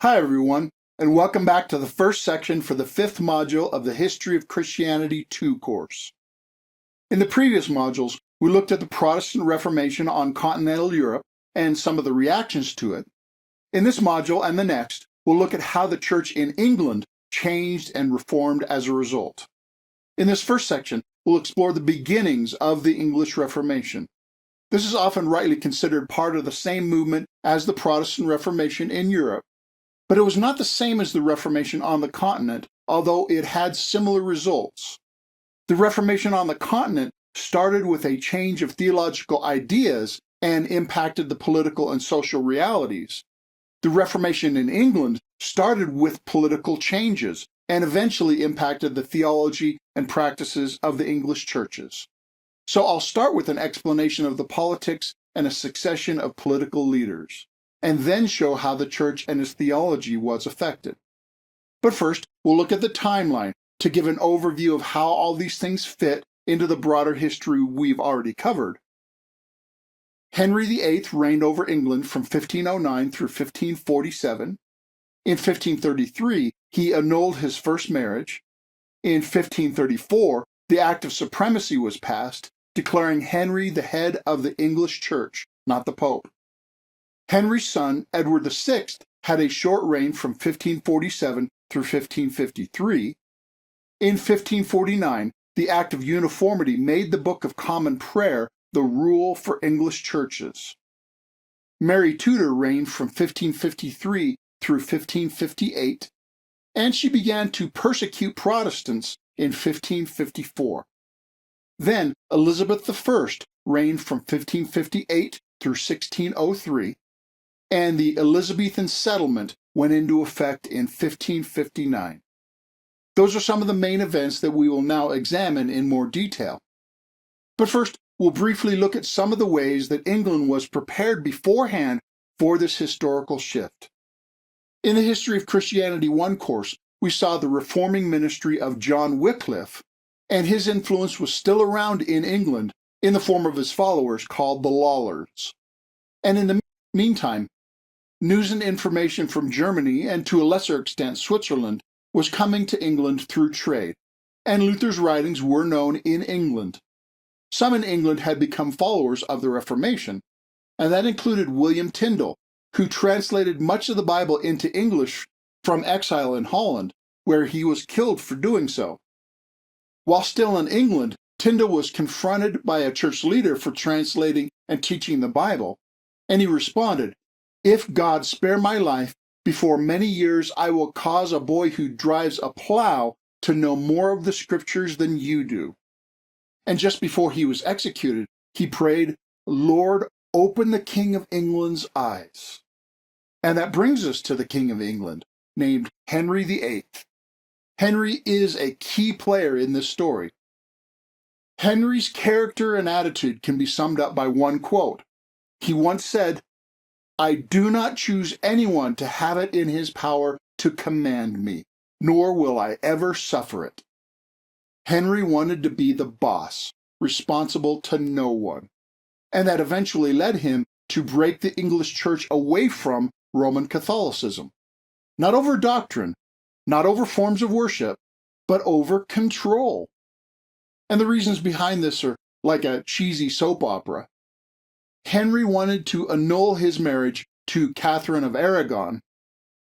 Hi, everyone, and welcome back to the first section for the fifth module of the History of Christianity 2 course. In the previous modules, we looked at the Protestant Reformation on continental Europe and some of the reactions to it. In this module and the next, we'll look at how the church in England changed and reformed as a result. In this first section, we'll explore the beginnings of the English Reformation. This is often rightly considered part of the same movement as the Protestant Reformation in Europe, but it was not the same as the Reformation on the continent, although it had similar results. The Reformation on the continent started with a change of theological ideas and impacted the political and social realities. The Reformation in England started with political changes and eventually impacted the theology and practices of the English churches. So I'll start with an explanation of the politics and a succession of political leaders, and then show how the church and its theology was affected. But first, we'll look at the timeline to give an overview of how all these things fit into the broader history we've already covered. Henry VIII reigned over England from 1509 through 1547. In 1533, he annulled his first marriage. In 1534, the Act of Supremacy was passed, declaring Henry the head of the English Church, not the Pope. Henry's son, Edward VI, had a short reign from 1547 through 1553. In 1549, the Act of Uniformity made the Book of Common Prayer the rule for English churches. Mary Tudor reigned from 1553 through 1558, and she began to persecute Protestants in 1554. Then Elizabeth I reigned from 1558 through 1603, and the Elizabethan Settlement went into effect in 1559. Those are some of the main events that we will now examine in more detail. But first, we'll briefly look at some of the ways that England was prepared beforehand for this historical shift. In the History of Christianity 1 course, we saw the reforming ministry of John Wycliffe, and his influence was still around in England in the form of his followers called the Lollards. And in the meantime, news and information from Germany, and to a lesser extent Switzerland, was coming to England through trade, and Luther's writings were known in England. Some in England had become followers of the Reformation, and that included William Tyndale, who translated much of the Bible into English from exile in Holland, where he was killed for doing so. While still in England, Tyndale was confronted by a church leader for translating and teaching the Bible, and he responded, "If God spare my life, before many years I will cause a boy who drives a plow to know more of the Scriptures than you do." And just before he was executed, he prayed, "Lord, open the King of England's eyes." And that brings us to the King of England, named Henry VIII. Henry is a key player in this story. Henry's character and attitude can be summed up by one quote. He once said, "I do not choose anyone to have it in his power to command me, nor will I ever suffer it." Henry wanted to be the boss, responsible to no one, and that eventually led him to break the English church away from Roman Catholicism. Not over doctrine, not over forms of worship, but over control. And the reasons behind this are like a cheesy soap opera. Henry wanted to annul his marriage to Catherine of Aragon.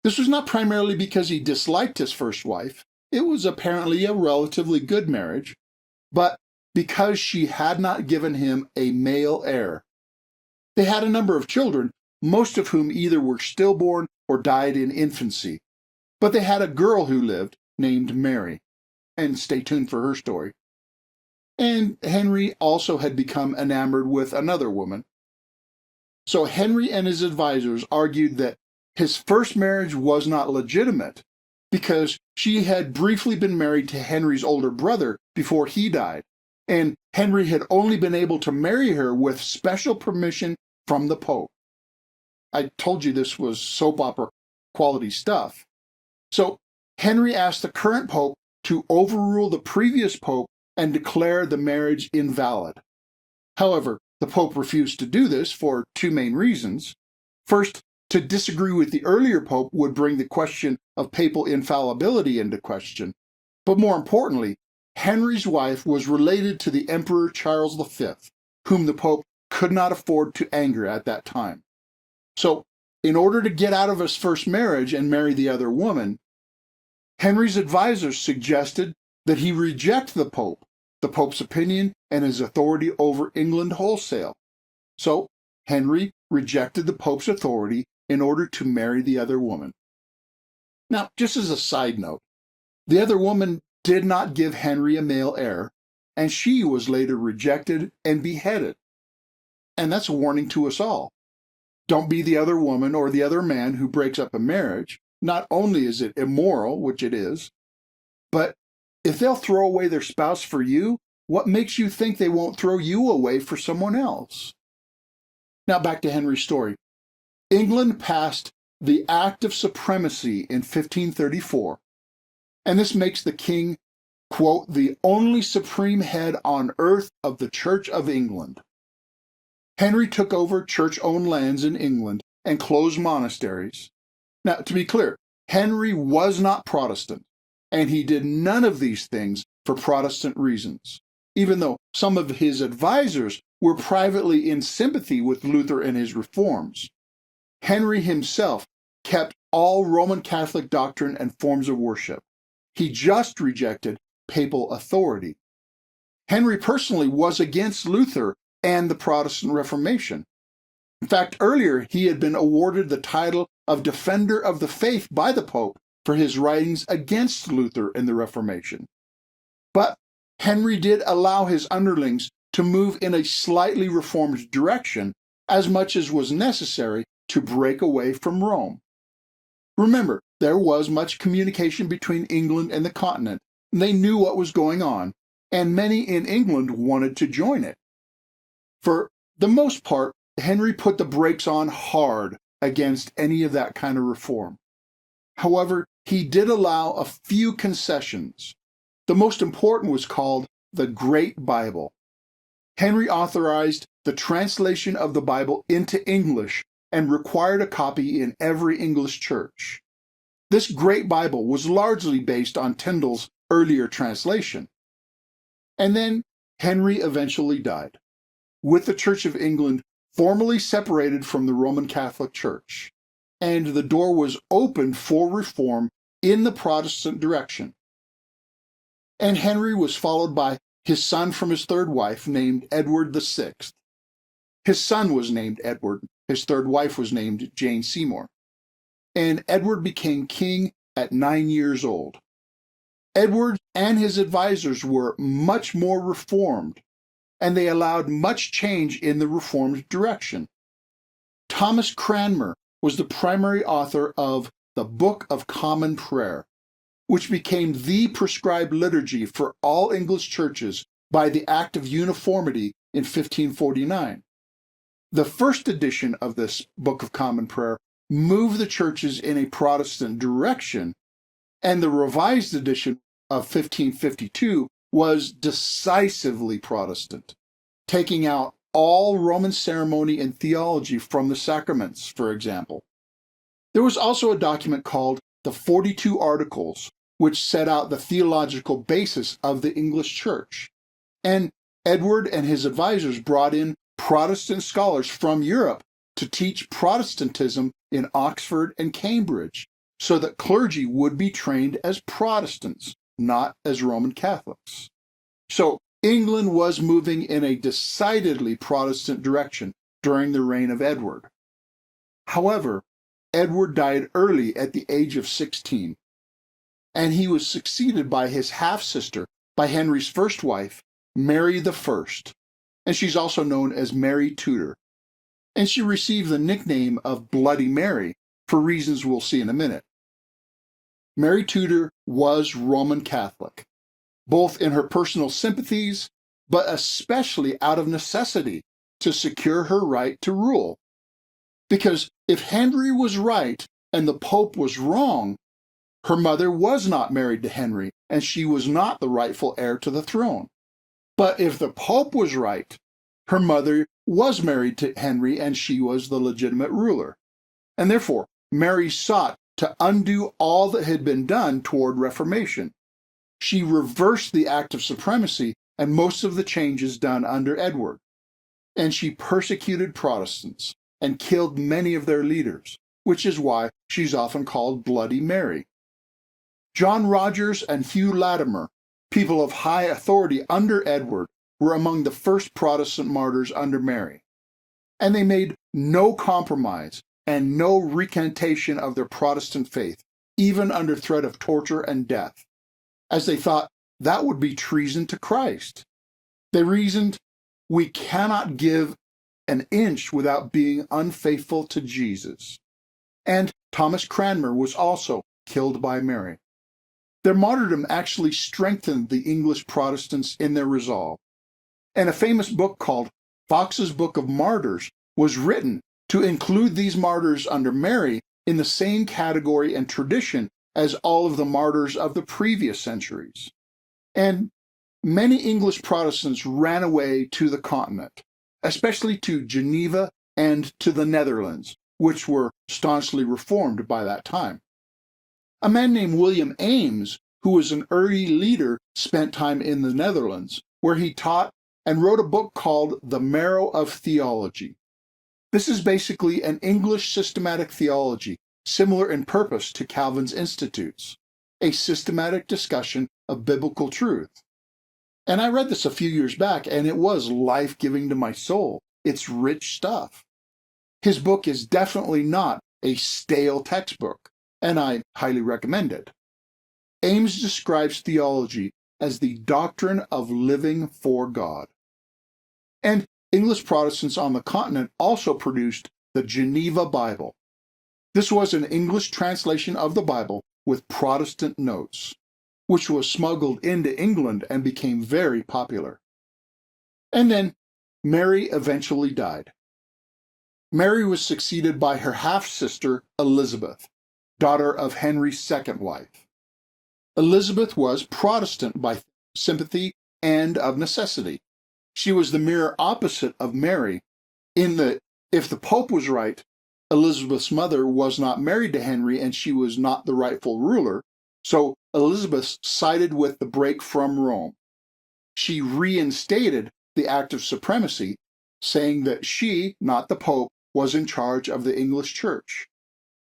This was not primarily because he disliked his first wife. It was apparently a relatively good marriage, but because she had not given him a male heir. They had a number of children, most of whom either were stillborn or died in infancy. But they had a girl who lived, named Mary, and stay tuned for her story. And Henry also had become enamored with another woman. So Henry and his advisors argued that his first marriage was not legitimate because she had briefly been married to Henry's older brother before he died, and Henry had only been able to marry her with special permission from the Pope. I told you this was soap opera quality stuff. So Henry asked the current Pope to overrule the previous Pope and declare the marriage invalid. However, the Pope refused to do this for two main reasons. First, To disagree with the earlier pope would bring the question of papal infallibility into question. But more importantly, Henry's wife was related to the Emperor Charles V, whom the pope could not afford to anger at that time. So, in order to get out of his first marriage and marry the other woman, Henry's advisors suggested that he reject the pope's opinion, and his authority over England wholesale. So, Henry rejected the pope's authority in order to marry the other woman. Now, just as a side note, the other woman did not give Henry a male heir, and she was later rejected and beheaded. And that's a warning to us all. Don't be the other woman or the other man who breaks up a marriage. Not only is it immoral, which it is, but if they'll throw away their spouse for you, what makes you think they won't throw you away for someone else? Now back to Henry's story. England passed the Act of Supremacy in 1534, and this makes the king, quote, the only supreme head on earth of the Church of England. Henry took over church-owned lands in England and closed monasteries. Now, to be clear, Henry was not Protestant, and he did none of these things for Protestant reasons, even though some of his advisors were privately in sympathy with Luther and his reforms. Henry himself kept all Roman Catholic doctrine and forms of worship. He just rejected papal authority. Henry personally was against Luther and the Protestant Reformation. In fact, earlier he had been awarded the title of Defender of the Faith by the Pope for his writings against Luther and the Reformation. But Henry did allow his underlings to move in a slightly reformed direction as much as was necessary to break away from Rome. Remember, there was much communication between England and the continent. They knew what was going on, and many in England wanted to join it. For the most part, Henry put the brakes on hard against any of that kind of reform. However, he did allow a few concessions. The most important was called the Great Bible. Henry authorized the translation of the Bible into English and required a copy in every English church. This Great Bible was largely based on Tyndale's earlier translation. And then Henry eventually died, with the Church of England formally separated from the Roman Catholic Church, and the door was opened for reform in the Protestant direction. And Henry was followed by his son from his third wife, named Edward VI. His son was named Edward. His third wife was named Jane Seymour. And Edward became king at 9 years old. Edward and his advisors were much more reformed, and they allowed much change in the reformed direction. Thomas Cranmer was the primary author of the Book of Common Prayer, which became the prescribed liturgy for all English churches by the Act of Uniformity in 1549. The first edition of this Book of Common Prayer moved the churches in a Protestant direction, and the revised edition of 1552 was decisively Protestant, taking out all Roman ceremony and theology from the sacraments, for example. There was also a document called the 42 Articles, which set out the theological basis of the English Church. And Edward and his advisors brought in Protestant scholars from Europe to teach Protestantism in Oxford and Cambridge, so that clergy would be trained as Protestants, not as Roman Catholics. So England was moving in a decidedly Protestant direction during the reign of Edward. However, Edward died early at the age of 16, and he was succeeded by his half-sister, by Henry's first wife, Mary I, and she's also known as Mary Tudor. And she received the nickname of Bloody Mary for reasons we'll see in a minute. Mary Tudor was Roman Catholic, both in her personal sympathies, but especially out of necessity to secure her right to rule. Because if Henry was right and the Pope was wrong, her mother was not married to Henry, and she was not the rightful heir to the throne. But if the Pope was right, her mother was married to Henry, and she was the legitimate ruler. and therefore Mary sought to undo all that had been done toward Reformation. She reversed the act of supremacy and most of the changes done under Edward. And she persecuted Protestants and killed many of their leaders, which is why she's often called Bloody Mary. John Rogers and Hugh Latimer, people of high authority under Edward, were among the first Protestant martyrs under Mary. And they made no compromise and no recantation of their Protestant faith, even under threat of torture and death, as they thought that would be treason to Christ. They reasoned, we cannot give an inch without being unfaithful to Jesus. And Thomas Cranmer was also killed by Mary. Their martyrdom actually strengthened the English Protestants in their resolve. And a famous book called Fox's Book of Martyrs was written to include these martyrs under Mary in the same category and tradition as all of the martyrs of the previous centuries. And many English Protestants ran away to the continent, especially to Geneva and to the Netherlands, which were staunchly reformed by that time. A man named William Ames, who was an early leader, spent time in the Netherlands, where he taught and wrote a book called The Marrow of Theology. This is basically an English systematic theology, similar in purpose to Calvin's Institutes, a systematic discussion of biblical truth. And I read this a few years back, and it was life-giving to my soul. It's rich stuff. His book is definitely not a stale textbook, and I highly recommend it. Ames describes theology as the doctrine of living for God. And English Protestants on the continent also produced the Geneva Bible. This was an English translation of the Bible with Protestant notes, which was smuggled into England and became very popular. And then Mary eventually died. Mary was succeeded by her half-sister Elizabeth, daughter of Henry's second wife. Elizabeth was Protestant by sympathy and of necessity. She was the mirror opposite of Mary, in that if the Pope was right, Elizabeth's mother was not married to Henry and she was not the rightful ruler, so Elizabeth sided with the break from Rome. She reinstated the act of supremacy, saying that she, not the Pope, was in charge of the English Church.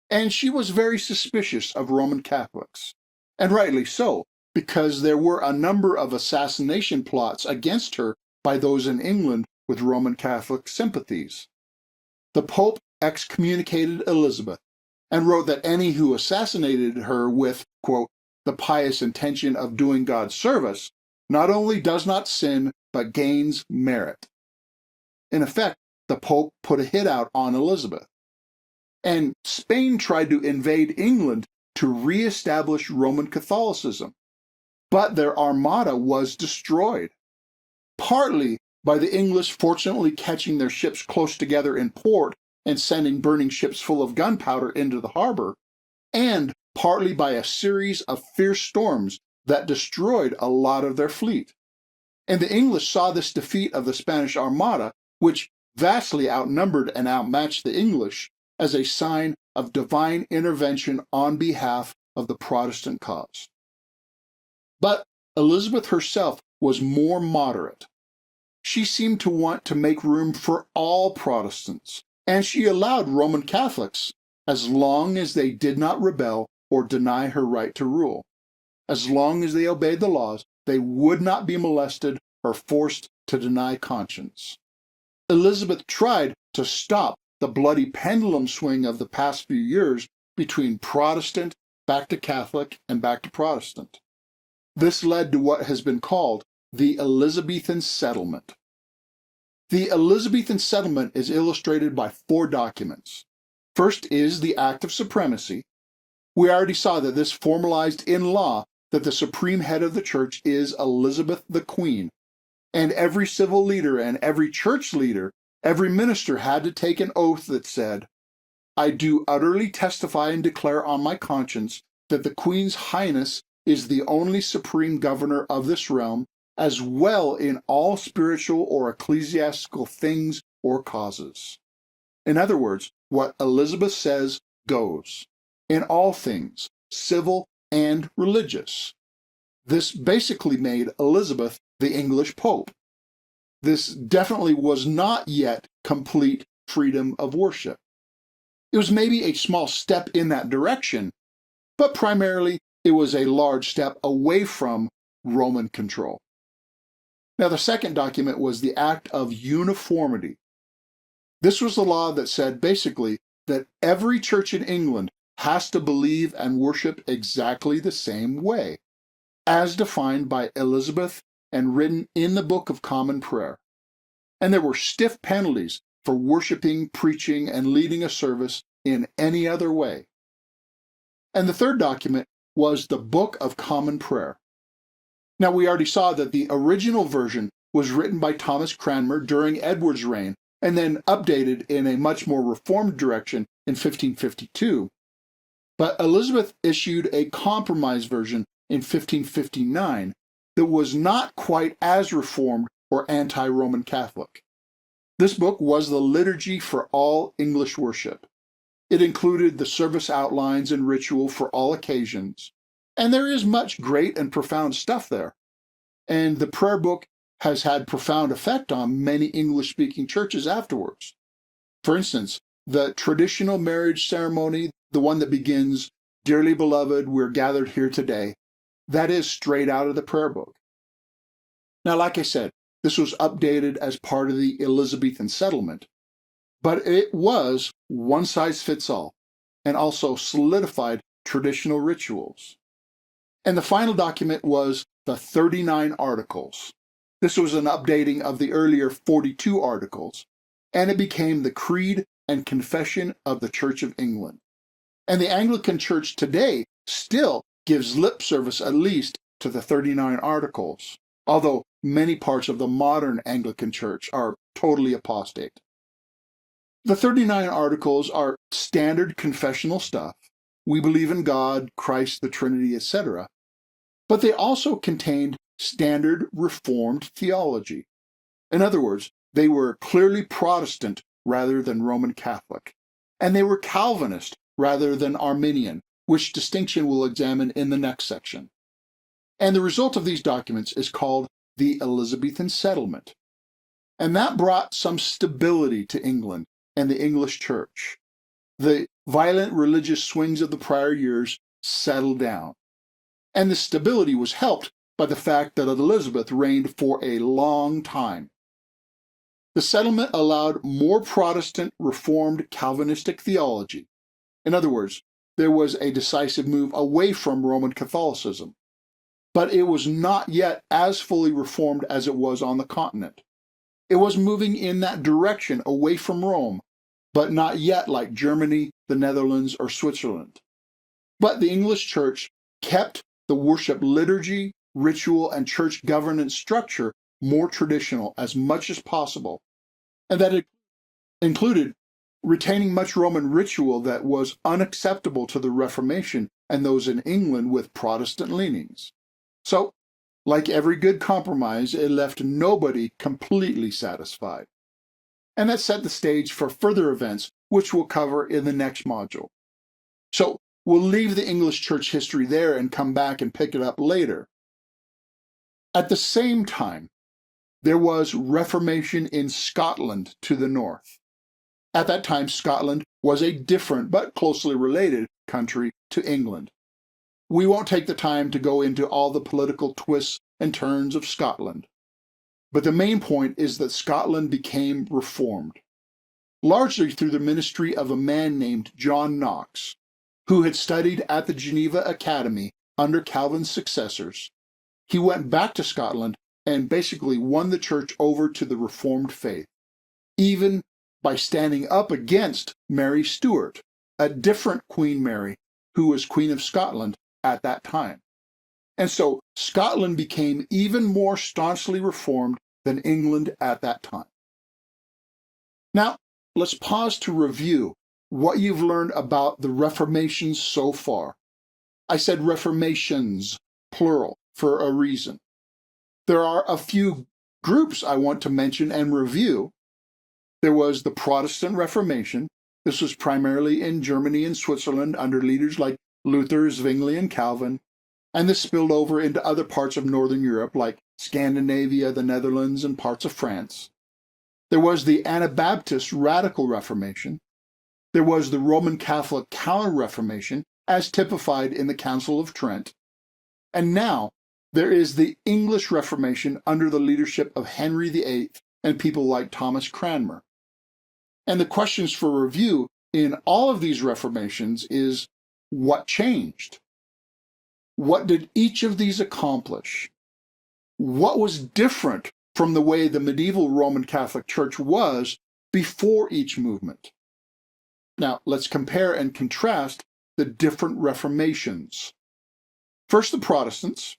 And she was very suspicious of Roman Catholics, and rightly so, because there were a number of assassination plots against her by those in England with Roman Catholic sympathies. The Pope excommunicated Elizabeth and wrote that any who assassinated her with, quote, the pious intention of doing God's service, not only does not sin, but gains merit. In effect, the Pope put a hit out on Elizabeth. And Spain tried to invade England to re-establish Roman Catholicism, but their armada was destroyed, partly by the English fortunately catching their ships close together in port and sending burning ships full of gunpowder into the harbor, and partly by a series of fierce storms that destroyed a lot of their fleet. And the English saw this defeat of the Spanish Armada, which vastly outnumbered and outmatched the English, as a sign of divine intervention on behalf of the Protestant cause. But Elizabeth herself was more moderate. She seemed to want to make room for all Protestants, and she allowed Roman Catholics, as long as they did not rebel or deny her right to rule. As long as they obeyed the laws, they would not be molested or forced to deny conscience. Elizabeth tried to stop the bloody pendulum swing of the past few years between Protestant, back to Catholic, and back to Protestant. This led to what has been called the Elizabethan Settlement. The Elizabethan Settlement is illustrated by 4 documents. First is the Act of Supremacy. We already saw that this formalized in law that the supreme head of the church is Elizabeth the Queen, and every civil leader and every church leader, every minister had to take an oath that said, I do utterly testify and declare on my conscience that the Queen's Highness is the only supreme governor of this realm, as well in all spiritual or ecclesiastical things or causes. In other words, what Elizabeth says goes, in all things, civil and religious. This basically made Elizabeth the English Pope. This definitely was not yet complete freedom of worship. It was maybe a small step in that direction, but primarily it was a large step away from Roman control. Now, the second document was the Act of Uniformity. This was the law that said basically that every church in England has to believe and worship exactly the same way, as defined by Elizabeth and written in the Book of Common Prayer. And there were stiff penalties for worshiping, preaching, and leading a service in any other way. And the third document was the Book of Common Prayer. Now, we already saw that the original version was written by Thomas Cranmer during Edward's reign, and then updated in a much more reformed direction in 1552. But Elizabeth issued a compromise version in 1559 that was not quite as reformed or anti-Roman Catholic. This book was the liturgy for all English worship. It included the service outlines and ritual for all occasions, and there is much great and profound stuff there. And the prayer book has had profound effect on many English-speaking churches afterwards. For instance, the traditional marriage ceremony, the one that begins, "Dearly beloved, we're gathered here today," that is straight out of the prayer book. Now, like I said, this was updated as part of the Elizabethan Settlement, but it was one size fits all, and also solidified traditional rituals. And the final document was the 39 Articles. This was an updating of the earlier 42 Articles, and it became the Creed and Confession of the Church of England. And the Anglican Church today still gives lip service at least to the 39 Articles, although many parts of the modern Anglican Church are totally apostate. The 39 Articles are standard confessional stuff. We believe in God, Christ, the Trinity, etc. But they also contained standard Reformed theology. In other words, they were clearly Protestant rather than Roman Catholic, and they were Calvinist rather than Arminian, which distinction we'll examine in the next section. And the result of these documents is called the Elizabethan Settlement. And that brought some stability to England and the English Church. The violent religious swings of the prior years settled down. And the stability was helped by the fact that Elizabeth reigned for a long time. The settlement allowed more Protestant Reformed Calvinistic theology. In other words, there was a decisive move away from Roman Catholicism. But it was not yet as fully Reformed as it was on the continent. It was moving in that direction away from Rome, but not yet like Germany, the Netherlands, or Switzerland. But the English Church kept the worship liturgy, ritual, and church governance structure more traditional as much as possible, and that it included retaining much Roman ritual that was unacceptable to the Reformation and those in England with Protestant leanings. So, like every good compromise, it left nobody completely satisfied. And that set the stage for further events, which we'll cover in the next module. So, we'll leave the English church history there and come back and pick it up later. At the same time, there was Reformation in Scotland to the north. At that time, Scotland was a different but closely related country to England. We won't take the time to go into all the political twists and turns of Scotland. But the main point is that Scotland became reformed, largely through the ministry of a man named John Knox, who had studied at the Geneva Academy under Calvin's successors. He went back to Scotland and basically won the church over to the Reformed faith, even by standing up against Mary Stuart, a different Queen Mary, who was Queen of Scotland at that time. And so Scotland became even more staunchly Reformed than England at that time. Now, let's pause to review what you've learned about the Reformations so far. I said Reformations, plural, for a reason. There are a few groups I want to mention and review. There was the Protestant Reformation, This was primarily in Germany and Switzerland under leaders like Luther, Zwingli, and Calvin, and this spilled over into other parts of Northern Europe like Scandinavia, the Netherlands, and parts of France. There was the Anabaptist Radical Reformation. There was the Roman Catholic Counter-Reformation, as typified in the Council of Trent. And now there is the English Reformation under the leadership of Henry VIII and people like Thomas Cranmer. And the questions for review in all of these reformations is, what changed? What did each of these accomplish? What was different from the way the medieval Roman Catholic Church was before each movement? Now, let's compare and contrast the different reformations. First, the Protestants.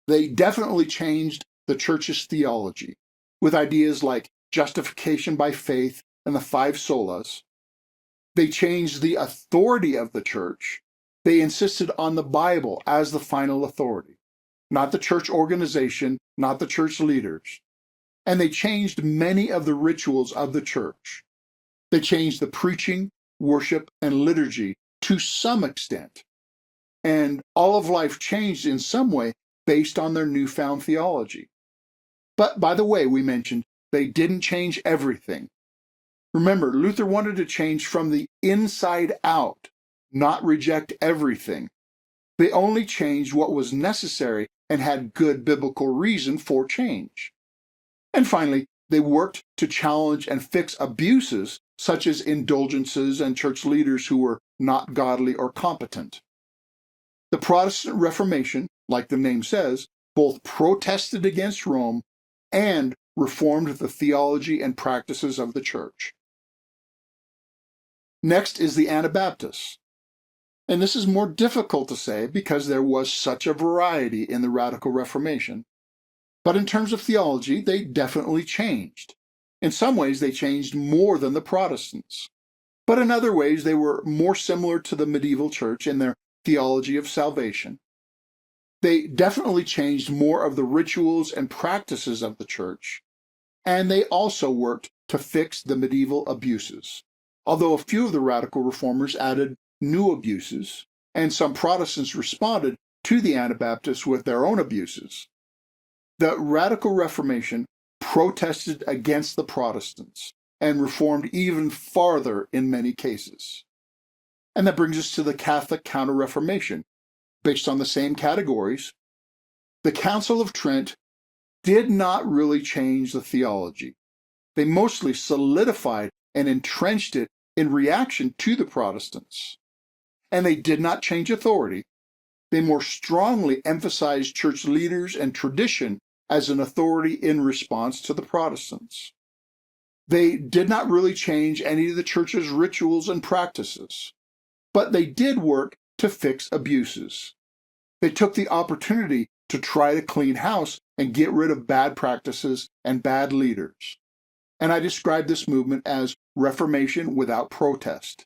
They definitely changed the church's theology with ideas like justification by faith and the five solas. They changed the authority of the church. They insisted on the Bible as the final authority, not the church organization, not the church leaders. And they changed many of the rituals of the church. They changed the preaching, worship, and liturgy to some extent. And all of life changed in some way based on their newfound theology. But by the way, we mentioned they didn't change everything. Remember, Luther wanted to change from the inside out, not reject everything. They only changed what was necessary and had good biblical reason for change. And finally, they worked to challenge and fix abuses such as indulgences and church leaders who were not godly or competent. The Protestant Reformation, like the name says, both protested against Rome and reformed the theology and practices of the church. Next is the Anabaptists. And this is more difficult to say because there was such a variety in the Radical Reformation. But in terms of theology, they definitely changed. In some ways, they changed more than the Protestants. But in other ways, they were more similar to the medieval church in their theology of salvation. They definitely changed more of the rituals and practices of the church, and they also worked to fix the medieval abuses. Although a few of the radical reformers added new abuses, and some Protestants responded to the Anabaptists with their own abuses. The Radical Reformation protested against the Protestants and reformed even farther in many cases. And that brings us to the Catholic Counter-Reformation. Based on the same categories, the Council of Trent did not really change the theology. They mostly solidified and entrenched it in reaction to the Protestants. And they did not change authority. They more strongly emphasized church leaders and tradition as an authority in response to the Protestants. They did not really change any of the church's rituals and practices, but they did work to fix abuses. They took the opportunity to try to clean house and get rid of bad practices and bad leaders. And I describe this movement as Reformation without protest.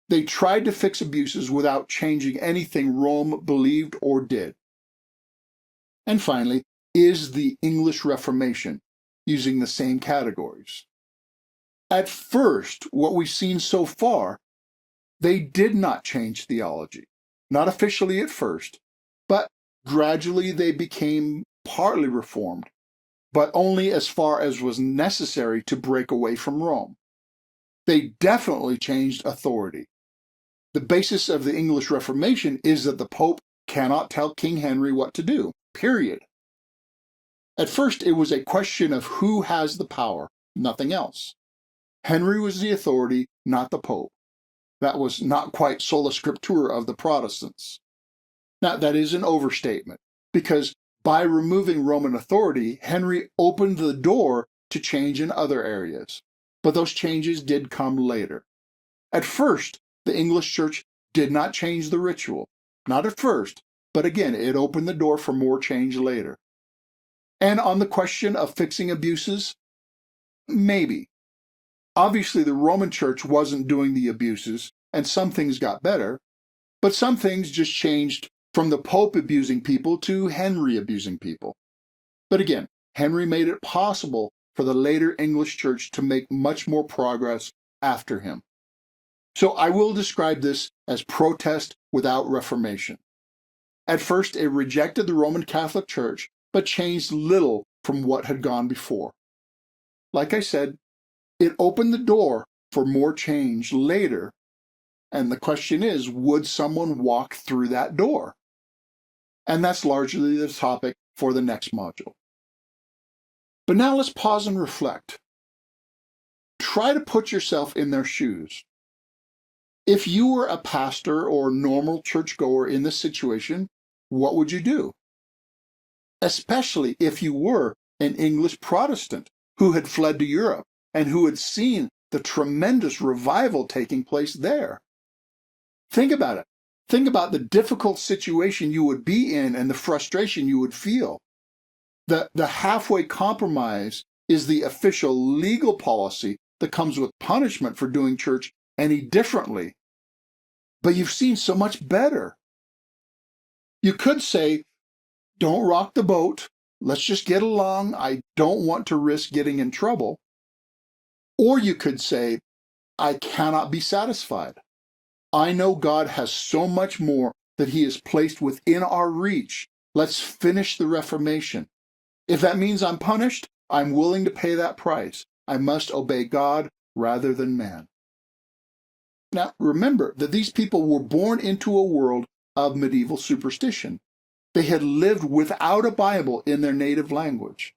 They tried to fix abuses without changing anything Rome believed or did. And finally, is the English Reformation, using the same categories. At first, what we've seen so far, they did not change theology. Not officially at first, but gradually they became partly reformed, but only as far as was necessary to break away from Rome. They definitely changed authority. The basis of the English Reformation is that the Pope cannot tell King Henry what to do, period. At first, it was a question of who has the power, nothing else. Henry was the authority, not the Pope. That was not quite sola scriptura of the Protestants. Now, that is an overstatement, because by removing Roman authority, Henry opened the door to change in other areas. But those changes did come later. At first, the English Church did not change the ritual. Not at first, but again, it opened the door for more change later. And on the question of fixing abuses, maybe. Obviously, the Roman Church wasn't doing the abuses, and some things got better, but some things just changed from the Pope abusing people to Henry abusing people. But again, Henry made it possible for the later English Church to make much more progress after him. So I will describe this as protest without reformation. At first, it rejected the Roman Catholic Church, but changed little from what had gone before. Like I said, it opened the door for more change later, and the question is, would someone walk through that door? And that's largely the topic for the next module. But now let's pause and reflect. Try to put yourself in their shoes. If you were a pastor or normal churchgoer in this situation, what would you do? Especially if you were an English Protestant who had fled to Europe and who had seen the tremendous revival taking place there. Think about it. Think about the difficult situation you would be in and the frustration you would feel. The halfway compromise is the official legal policy that comes with punishment for doing church any differently. But you've seen so much better. You could say, don't rock the boat. Let's just get along. I don't want to risk getting in trouble. Or you could say, I cannot be satisfied. I know God has so much more that He has placed within our reach. Let's finish the Reformation. If that means I'm punished, I'm willing to pay that price. I must obey God rather than man. Now, remember that these people were born into a world of medieval superstition. They had lived without a Bible in their native language.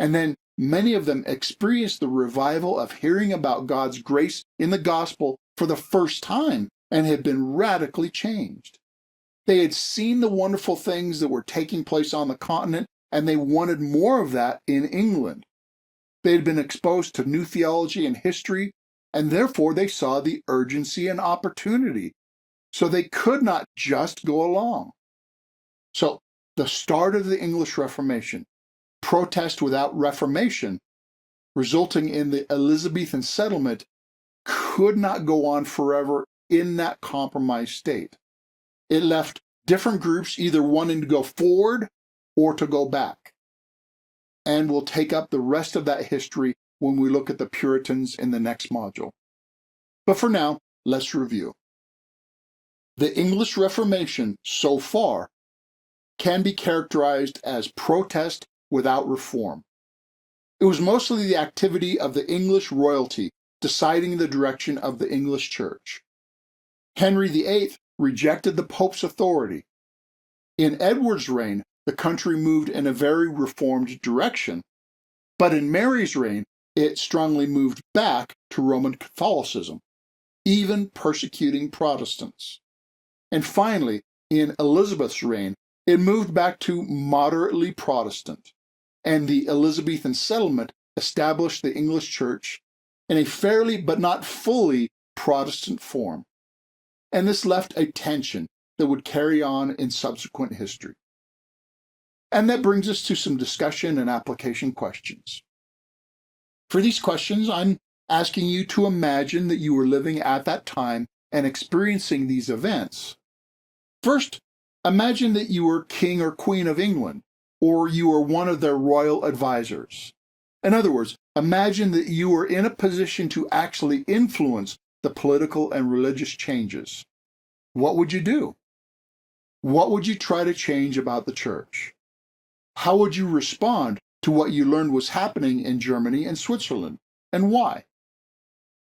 And then many of them experienced the revival of hearing about God's grace in the gospel for the first time and had been radically changed. They had seen the wonderful things that were taking place on the continent, and they wanted more of that in England. They had been exposed to new theology and history, and therefore they saw the urgency and opportunity. So they could not just go along. So the start of the English Reformation, protest without reformation, resulting in the Elizabethan Settlement, could not go on forever in that compromised state. It left different groups either wanting to go forward or to go back. And we'll take up the rest of that history when we look at the Puritans in the next module. But for now, let's review. The English Reformation so far can be characterized as protest without reform. It was mostly the activity of the English royalty deciding the direction of the English Church. Henry VIII rejected the Pope's authority. In Edward's reign, the country moved in a very reformed direction, but in Mary's reign, it strongly moved back to Roman Catholicism, even persecuting Protestants. And finally, in Elizabeth's reign, it moved back to moderately Protestant, and the Elizabethan Settlement established the English Church in a fairly but not fully Protestant form. And this left a tension that would carry on in subsequent history. And that brings us to some discussion and application questions. For these questions, I'm asking you to imagine that you were living at that time and experiencing these events. First, imagine that you were King or Queen of England, or you were one of their royal advisors. In other words, imagine that you were in a position to actually influence the political and religious changes. What would you do? What would you try to change about the church? How would you respond to what you learned was happening in Germany and Switzerland, and why?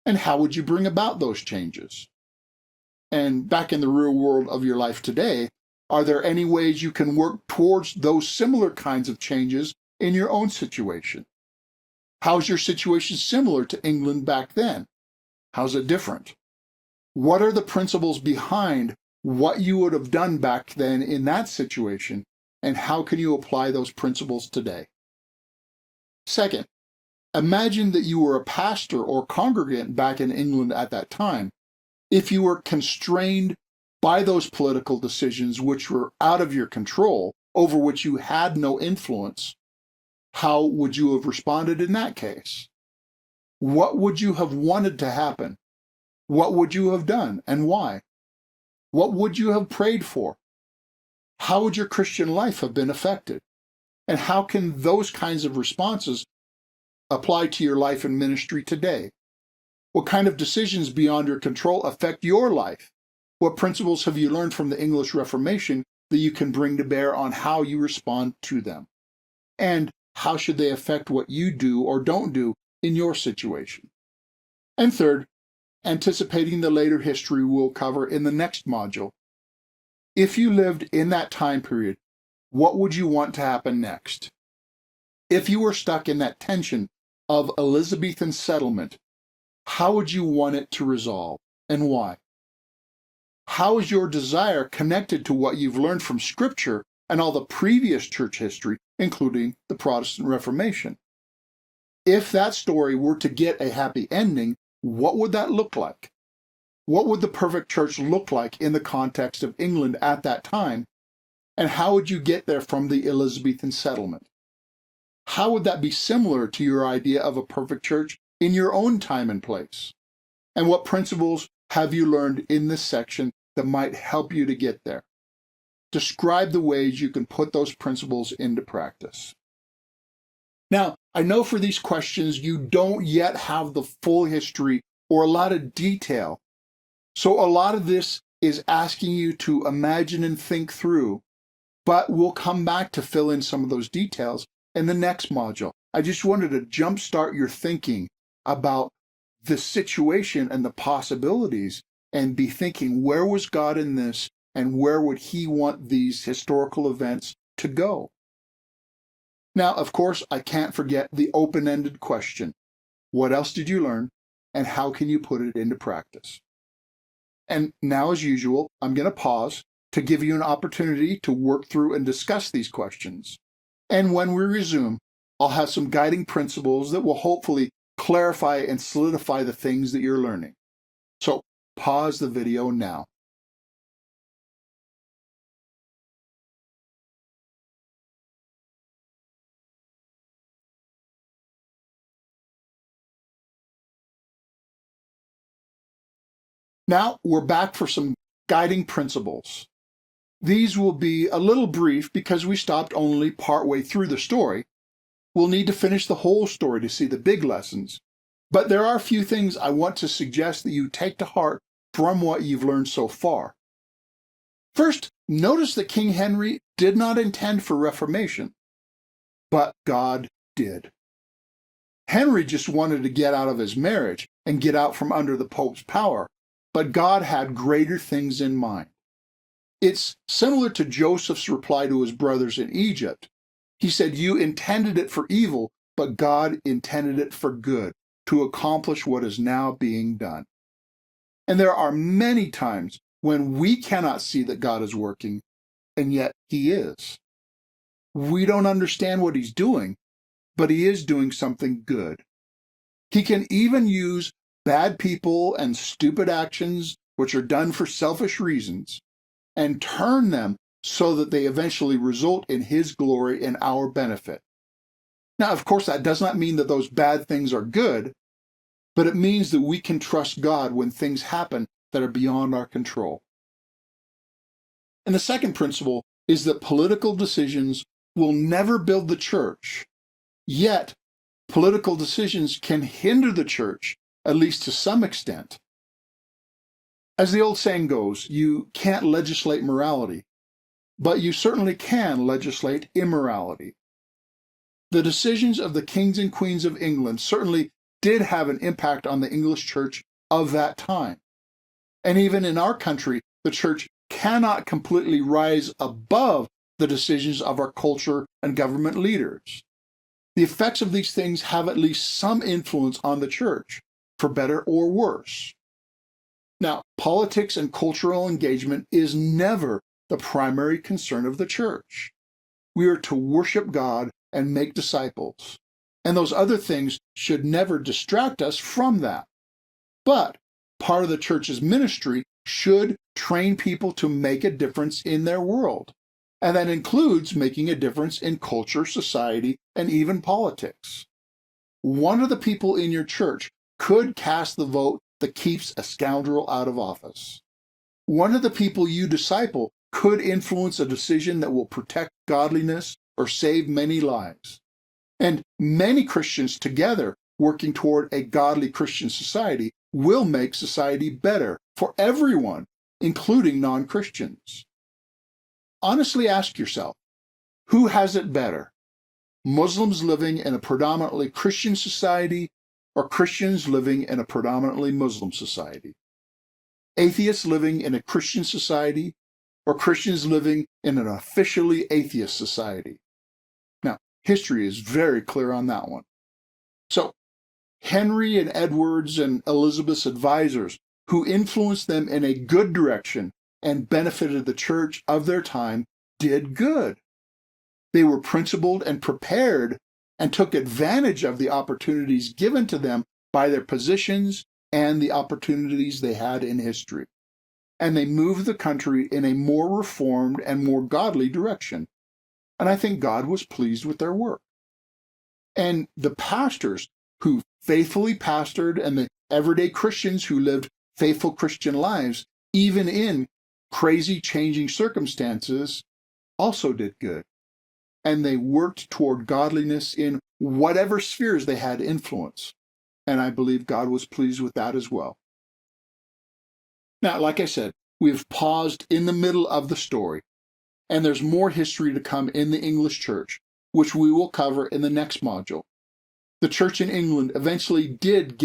And how would you bring about those changes? And back in the real world of your life today, are there any ways you can work towards those similar kinds of changes in your own situation? How's your situation similar to England back then? How's it different? What are the principles behind what you would have done back then in that situation, and how can you apply those principles today? Second, imagine that you were a pastor or congregant back in England at that time. If you were constrained by those political decisions which were out of your control, over which you had no influence, how would you have responded in that case? What would you have wanted to happen? What would you have done, and why? What would you have prayed for? How would your Christian life have been affected? And how can those kinds of responses apply to your life and ministry today? What kind of decisions beyond your control affect your life? What principles have you learned from the English Reformation that you can bring to bear on how you respond to them? And how should they affect what you do or don't do in your situation? And third, anticipating the later history we'll cover in the next module. If you lived in that time period, what would you want to happen next? If you were stuck in that tension of Elizabethan settlement, how would you want it to resolve, and why? How is your desire connected to what you've learned from Scripture and all the previous church history, including the Protestant Reformation? If that story were to get a happy ending, what would that look like? What would the perfect church look like in the context of England at that time? And how would you get there from the Elizabethan settlement? How would that be similar to your idea of a perfect church in your own time and place? And what principles have you learned in this section that might help you to get there? Describe the ways you can put those principles into practice. Now, I know for these questions you don't yet have the full history or a lot of detail. So a lot of this is asking you to imagine and think through, but we'll come back to fill in some of those details in the next module. I just wanted to jumpstart your thinking about the situation and the possibilities and be thinking, where was God in this and where would he want these historical events to go? Now, of course, I can't forget the open-ended question. What else did you learn and how can you put it into practice? And now, as usual, I'm going to pause to give you an opportunity to work through and discuss these questions. And when we resume, I'll have some guiding principles that will hopefully clarify and solidify the things that you're learning. So pause the video now. Now we're back for some guiding principles. These will be a little brief because we stopped only partway through the story. We'll need to finish the whole story to see the big lessons. But there are a few things I want to suggest that you take to heart from what you've learned so far. First, notice that King Henry did not intend for Reformation, but God did. Henry just wanted to get out of his marriage and get out from under the Pope's power, but God had greater things in mind. It's similar to Joseph's reply to his brothers in Egypt. He said, "You intended it for evil, but God intended it for good, to accomplish what is now being done." And there are many times when we cannot see that God is working, and yet he is. We don't understand what he's doing, but he is doing something good. He can even use bad people and stupid actions, which are done for selfish reasons, and turn them so that they eventually result in his glory and our benefit. Now, of course, that does not mean that those bad things are good, but it means that we can trust God when things happen that are beyond our control. And the second principle is that political decisions will never build the church, yet political decisions can hinder the church, at least to some extent. As the old saying goes, you can't legislate morality, but you certainly can legislate immorality. The decisions of the kings and queens of England certainly did have an impact on the English church of that time. And even in our country, the church cannot completely rise above the decisions of our culture and government leaders. The effects of these things have at least some influence on the church, for better or worse. Now, politics and cultural engagement is never the primary concern of the church. We are to worship God and make disciples, and those other things should never distract us from that. But part of the church's ministry should train people to make a difference in their world, and that includes making a difference in culture, society, and even politics. One of the people in your church could cast the vote that keeps a scoundrel out of office. One of the people you disciple could influence a decision that will protect godliness or save many lives. And many Christians together working toward a godly Christian society will make society better for everyone, including non-Christians. Honestly ask yourself, who has it better? Muslims living in a predominantly Christian society or Christians living in a predominantly Muslim society? Atheists living in a Christian society or Christians living in an officially atheist society? Now, history is very clear on that one. So, Henry and Edward's and Elizabeth's advisors, who influenced them in a good direction and benefited the church of their time, did good. They were principled and prepared and took advantage of the opportunities given to them by their positions and the opportunities they had in history. And they moved the country in a more reformed and more godly direction. And I think God was pleased with their work. And the pastors who faithfully pastored and the everyday Christians who lived faithful Christian lives, even in crazy changing circumstances, also did good. And they worked toward godliness in whatever spheres they had influence. And I believe God was pleased with that as well. Now, like I said, we've paused in the middle of the story, and there's more history to come in the English church, which we will cover in the next module. The church in England eventually did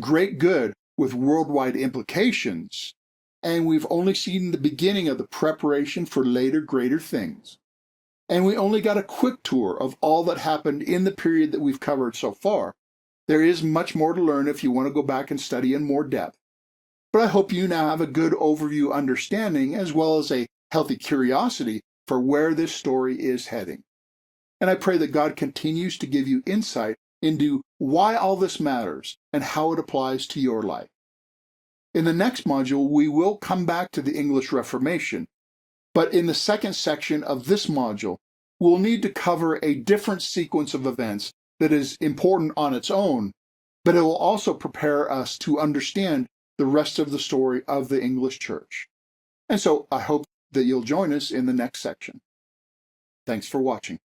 great good with worldwide implications, and we've only seen the beginning of the preparation for later greater things. And we only got a quick tour of all that happened in the period that we've covered so far. There is much more to learn if you want to go back and study in more depth. But I hope you now have a good overview understanding as well as a healthy curiosity for where this story is heading. And I pray that God continues to give you insight into why all this matters and how it applies to your life. In the next module, we will come back to the English Reformation, but in the second section of this module, we'll need to cover a different sequence of events that is important on its own, but it will also prepare us to understand the rest of the story of the English church. And so I hope that you'll join us in the next section. Thanks for watching.